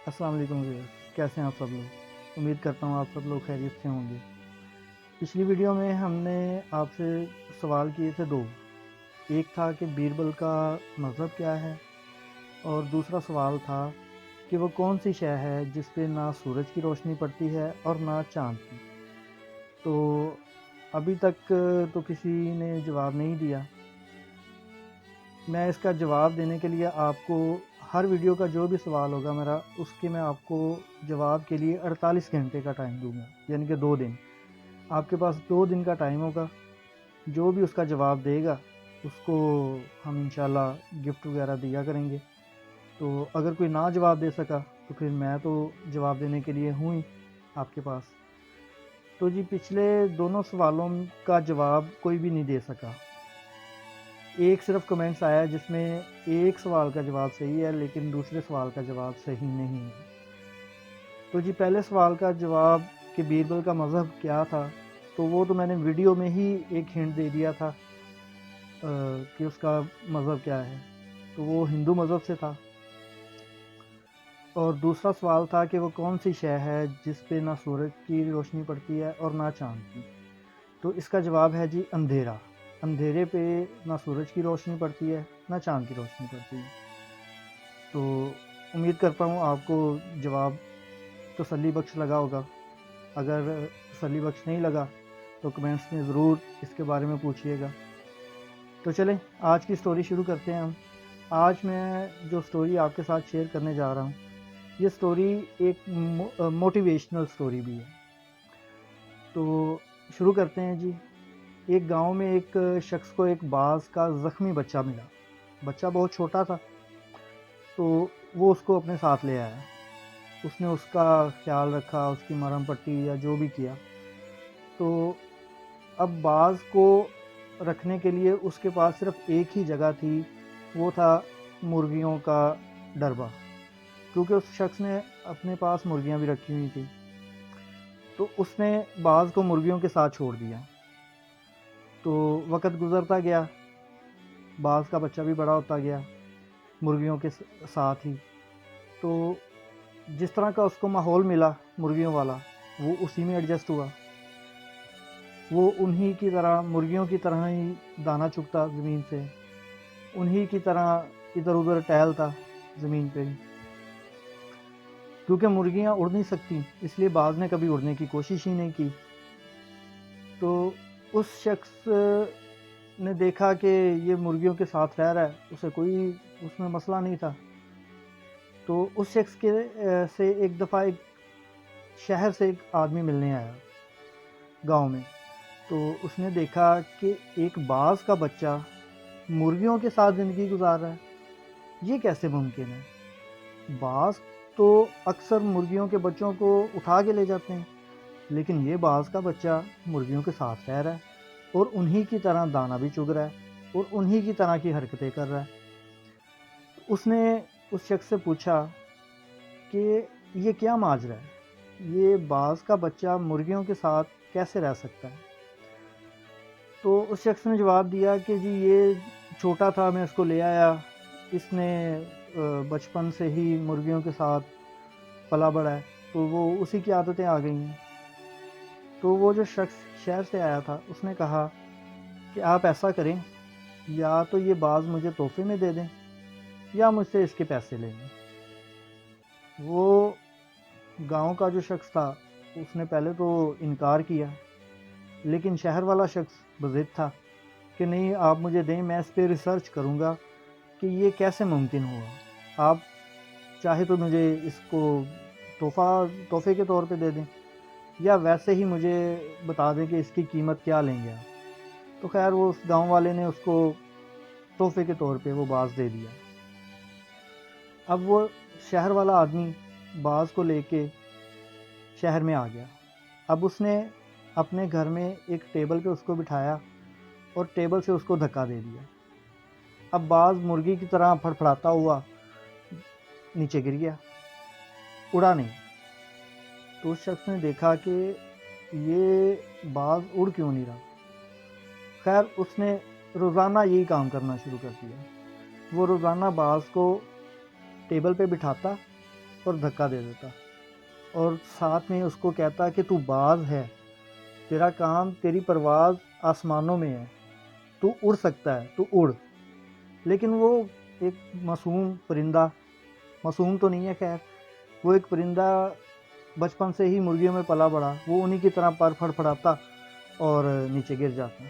السلام علیکم ویئرس، کیسے ہیں آپ سب لوگ؟ امید کرتا ہوں آپ سب لوگ خیریت سے ہوں گے۔ پچھلی ویڈیو میں ہم نے آپ سے سوال کیے تھے دو، ایک تھا کہ بیربل کا مذہب کیا ہے، اور دوسرا سوال تھا کہ وہ کون سی شے ہے جس پہ نہ سورج کی روشنی پڑتی ہے اور نہ چاند کی۔ تو ابھی تک تو کسی نے جواب نہیں دیا۔ میں اس کا جواب دینے کے لیے آپ کو ہر ویڈیو کا جو بھی سوال ہوگا میرا، اس کے میں آپ کو جواب کے لیے 48 گھنٹے کا ٹائم دوں گا، یعنی کہ 2 دن۔ آپ کے پاس 2 دن کا ٹائم ہوگا، جو بھی اس کا جواب دے گا اس کو ہم انشاءاللہ گفٹ وغیرہ دیا کریں گے۔ تو اگر کوئی نہ جواب دے سکا تو پھر میں تو جواب دینے کے لیے ہوں ہی آپ کے پاس۔ تو جی پچھلے دونوں سوالوں کا جواب کوئی بھی نہیں دے سکا۔ ایک صرف کمنٹس آیا جس میں ایک سوال کا جواب صحیح ہے لیکن دوسرے سوال کا جواب صحیح نہیں ہے۔ تو جی پہلے سوال کا جواب کہ بیربل کا مذہب کیا تھا، تو وہ تو میں نے ویڈیو میں ہی ایک ہنٹ دے دیا تھا کہ اس کا مذہب کیا ہے، تو وہ ہندو مذہب سے تھا۔ اور دوسرا سوال تھا کہ وہ کون سی شے ہے جس پہ نہ سورج کی روشنی پڑتی ہے اور نہ چاند کی، تو اس کا جواب ہے جی اندھیرا۔ اندھیرے پہ نہ سورج کی روشنی پڑتی ہے نہ چاند کی روشنی پڑتی ہے۔ تو امید کرتا ہوں آپ کو جواب تسلی بخش لگا ہوگا۔ اگر تسلی بخش نہیں لگا تو کمنٹس میں ضرور اس کے بارے میں پوچھیے گا۔ تو چلیں آج کی سٹوری شروع کرتے ہیں ہم۔ آج میں جو سٹوری آپ کے ساتھ شیئر کرنے جا رہا ہوں، یہ سٹوری ایک موٹیویشنل سٹوری بھی ہے۔ تو شروع کرتے ہیں جی۔ ایک گاؤں میں ایک شخص کو ایک باز کا زخمی بچہ ملا۔ بچہ بہت چھوٹا تھا، تو وہ اس کو اپنے ساتھ لے آیا۔ اس نے اس کا خیال رکھا، اس کی مرہم پٹی یا جو بھی کیا۔ تو اب باز کو رکھنے کے لیے اس کے پاس صرف ایک ہی جگہ تھی، وہ تھا مرغیوں کا ڈربہ، کیونکہ اس شخص نے اپنے پاس مرغیاں بھی رکھی ہوئی تھی۔ تو اس نے باز کو مرغیوں کے ساتھ چھوڑ دیا۔ تو وقت گزرتا گیا، باز کا بچہ بھی بڑا ہوتا گیا مرغیوں کے ساتھ ہی۔ تو جس طرح کا اس کو ماحول ملا مرغیوں والا، وہ اسی میں ایڈجسٹ ہوا۔ وہ انہی کی طرح، مرغیوں کی طرح ہی دانہ چگتا زمین سے، انہی کی طرح ادھر ادھر ٹہلتا زمین پہ ہی۔ کیونکہ مرغیاں اڑ نہیں سکتی، اس لیے باز نے کبھی اڑنے کی کوشش ہی نہیں کی۔ تو اس شخص نے دیکھا کہ یہ مرغیوں کے ساتھ رہ رہا ہے، اسے کوئی اس میں مسئلہ نہیں تھا۔ تو اس شخص کے سے ایک دفعہ ایک شہر سے ایک آدمی ملنے آیا گاؤں میں۔ تو اس نے دیکھا کہ ایک باز کا بچہ مرغیوں کے ساتھ زندگی گزار رہا ہے، یہ کیسے ممکن ہے؟ باز تو اکثر مرغیوں کے بچوں کو اٹھا کے لے جاتے ہیں، لیکن یہ باز کا بچہ مرغیوں کے ساتھ رہ رہا ہے اور انہی کی طرح دانہ بھی چگ رہا ہے اور انہی کی طرح کی حرکتیں کر رہا ہے۔ اس نے اس شخص سے پوچھا کہ یہ کیا ماجرا ہے، یہ باز کا بچہ مرغیوں کے ساتھ کیسے رہ سکتا ہے؟ تو اس شخص نے جواب دیا کہ جی یہ چھوٹا تھا، میں اس کو لے آیا، اس نے بچپن سے ہی مرغیوں کے ساتھ پلا بڑھا ہے، تو وہ اسی کی عادتیں آ گئی ہیں۔ تو وہ جو شخص شہر سے آیا تھا اس نے کہا کہ آپ ایسا کریں، یا تو یہ باز مجھے تحفے میں دے دیں یا مجھ سے اس کے پیسے لے لیں۔ وہ گاؤں کا جو شخص تھا اس نے پہلے تو انکار کیا، لیکن شہر والا شخص بضد تھا کہ نہیں آپ مجھے دیں، میں اس پہ ریسرچ کروں گا کہ یہ کیسے ممکن ہوا، آپ چاہے تو مجھے اس کو تحفے کے طور پہ دے دیں یا ویسے ہی مجھے بتا دیں کہ اس کی قیمت کیا لیں گے آپ۔ تو خیر وہ اس گاؤں والے نے اس کو تحفے کے طور پہ وہ باز دے دیا۔ اب وہ شہر والا آدمی باز کو لے کے شہر میں آ گیا۔ اب اس نے اپنے گھر میں ایک ٹیبل پہ اس کو بٹھایا اور ٹیبل سے اس کو دھکا دے دیا۔ اب باز مرغی کی طرح پھڑپھڑاتا ہوا نیچے گر گیا، اڑا نہیں۔ تو اس شخص نے دیکھا کہ یہ باز اڑ کیوں نہیں رہا۔ خیر اس نے روزانہ یہی کام کرنا شروع کر دیا۔ وہ روزانہ باز کو ٹیبل پہ بٹھاتا اور دھکا دے دیتا اور ساتھ میں اس کو کہتا کہ تو باز ہے، تیرا کام، تیری پرواز آسمانوں میں ہے، تو اڑ سکتا ہے، تو اڑ۔ لیکن وہ ایک معصوم پرندہ، معصوم تو نہیں ہے خیر، وہ ایک پرندہ بچپن سے ہی مرغیوں میں پلا بڑھا، وہ انہی کی طرح پر پھڑ پھڑاتا اور نیچے گر جاتا۔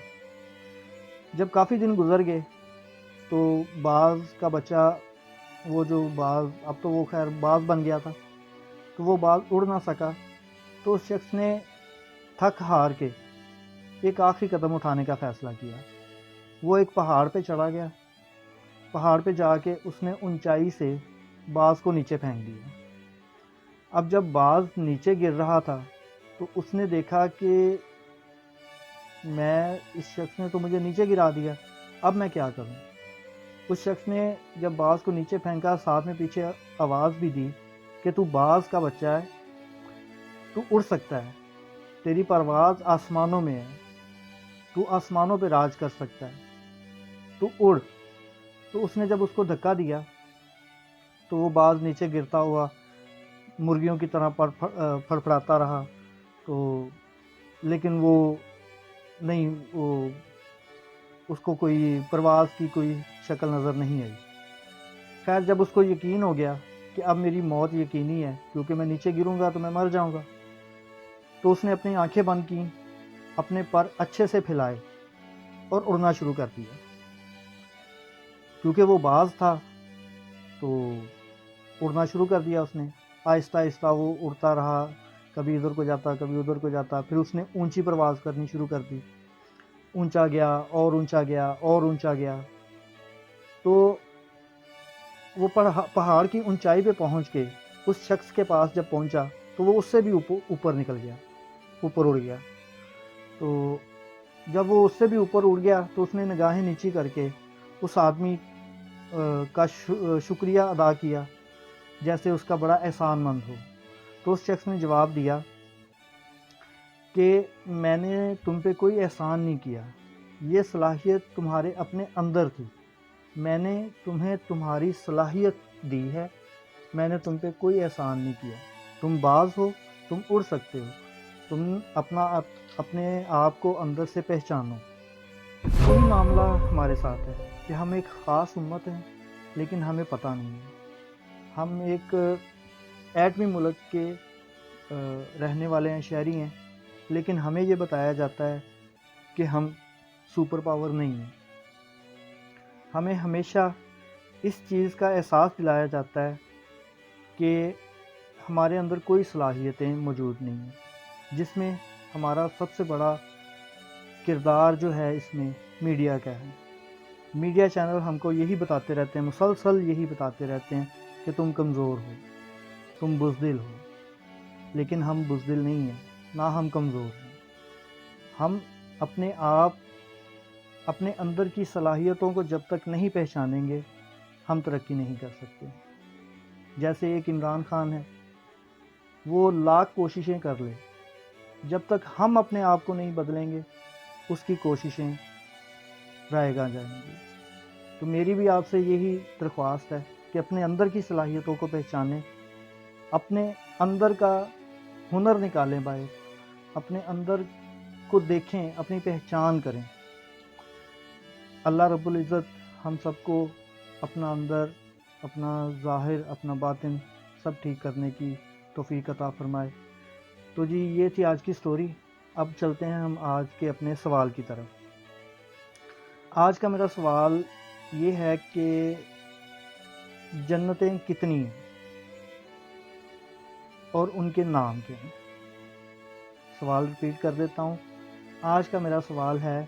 جب کافی دن گزر گئے تو باز کا بچہ، وہ جو باز، اب تو وہ خیر باز بن گیا تھا، تو وہ باز اڑ نہ سکا، تو اس شخص نے تھک ہار کے ایک آخری قدم اٹھانے کا فیصلہ کیا۔ وہ ایک پہاڑ پہ چڑھا گیا، پہاڑ پہ جا کے اس نے اونچائی سے باز کو نیچے پھینک دیا۔ اب جب باز نیچے گر رہا تھا تو اس نے دیکھا کہ اس شخص نے تو مجھے نیچے گرا دیا، اب میں کیا کروں؟ اس شخص نے جب باز کو نیچے پھینکا، ساتھ میں پیچھے آواز بھی دی کہ تو باز کا بچہ ہے، تو اڑ سکتا ہے، تیری پرواز آسمانوں میں ہے، تو آسمانوں پہ راج کر سکتا ہے، تو اڑ۔ تو اس نے جب اس کو دھکا دیا تو وہ باز نیچے گرتا ہوا مرغیوں کی طرح پھڑپڑاتا رہا، تو لیکن وہ نہیں، وہ اس کو کوئی پرواز کی کوئی شکل نظر نہیں آئی۔ خیر جب اس کو یقین ہو گیا کہ اب میری موت یقینی ہے کیونکہ میں نیچے گروں گا تو میں مر جاؤں گا، تو اس نے اپنی آنکھیں بند کیں، اپنے پر اچھے سے پھیلائے اور اڑنا شروع کر دیا۔ کیونکہ وہ باز تھا تو اڑنا شروع کر دیا اس نے، آہستہ آہستہ وہ اڑتا رہا، کبھی ادھر کو جاتا کبھی ادھر کو جاتا، پھر اس نے اونچی پرواز کرنی شروع کر دی، اونچا گیا اور اونچا گیا اور اونچا گیا، تو وہ پہاڑ کی اونچائی پہ پہنچ کے اس شخص کے پاس جب پہنچا تو وہ اس سے بھی اوپر نکل گیا، اوپر اڑ گیا۔ تو جب وہ اس سے بھی اوپر اڑ گیا تو اس نے نگاہیں نیچی کر کے اس آدمی کا شکریہ ادا کیا جیسے اس کا بڑا احسان مند ہو۔ تو اس شخص نے جواب دیا کہ میں نے تم پہ کوئی احسان نہیں کیا، یہ صلاحیت تمہارے اپنے اندر تھی، میں نے تمہیں تمہاری صلاحیت دی ہے، میں نے تم پہ کوئی احسان نہیں کیا، تم باز ہو، تم اڑ سکتے ہو، تم اپنے آپ کو اندر سے پہچانو۔ وہی معاملہ ہمارے ساتھ ہے کہ ہم ایک خاص امت ہیں لیکن ہمیں پتہ نہیں ہے۔ ہم ایک ایٹمی ملک کے رہنے والے ہیں، شہری ہیں، لیکن ہمیں یہ بتایا جاتا ہے کہ ہم سپر پاور نہیں ہیں۔ ہمیں ہمیشہ اس چیز کا احساس دلایا جاتا ہے کہ ہمارے اندر کوئی صلاحیتیں موجود نہیں ہیں، جس میں ہمارا سب سے بڑا کردار جو ہے اس میں میڈیا کا ہے۔ میڈیا چینل ہم کو یہی بتاتے رہتے ہیں، مسلسل یہی بتاتے رہتے ہیں کہ تم کمزور ہو، تم بزدل ہو، لیکن ہم بزدل نہیں ہیں، نہ ہم کمزور ہیں۔ ہم اپنے آپ، اپنے اندر کی صلاحیتوں کو جب تک نہیں پہچانیں گے ہم ترقی نہیں کر سکتے۔ جیسے ایک عمران خان ہے، وہ لاکھ کوششیں کر لے، جب تک ہم اپنے آپ کو نہیں بدلیں گے اس کی کوششیں رائے گاں جائیں گی۔ تو میری بھی آپ سے یہی درخواست ہے کہ اپنے اندر کی صلاحیتوں کو پہچانیں، اپنے اندر کا ہنر نکالیں باہر، اپنے اندر کو دیکھیں، اپنی پہچان کریں۔ اللہ رب العزت ہم سب کو اپنا اندر، اپنا ظاہر، اپنا باطن سب ٹھیک کرنے کی توفیق عطا فرمائے۔ تو جی یہ تھی آج کی سٹوری۔ اب چلتے ہیں ہم آج کے اپنے سوال کی طرف۔ آج کا میرا سوال یہ ہے کہ جنتیں کتنی ہیں اور ان کے نام کیا ہیں؟ سوال ریپیٹ کر دیتا ہوں۔ آج کا میرا سوال ہے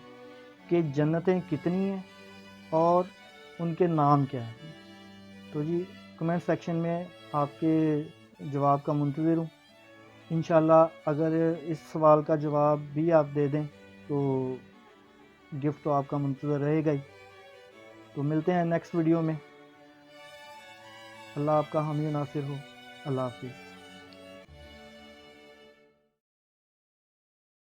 کہ جنتیں کتنی ہیں اور ان کے نام کیا ہیں؟ تو جی کمنٹ سیکشن میں آپ کے جواب کا منتظر ہوں۔ انشاءاللہ اگر اس سوال کا جواب بھی آپ دے دیں تو گفٹ تو آپ کا منتظر رہے گا ہی۔ تو ملتے ہیں نیکسٹ ویڈیو میں۔ اللہ آپ کا حامی و ناصر ہو۔ اللہ حافظ۔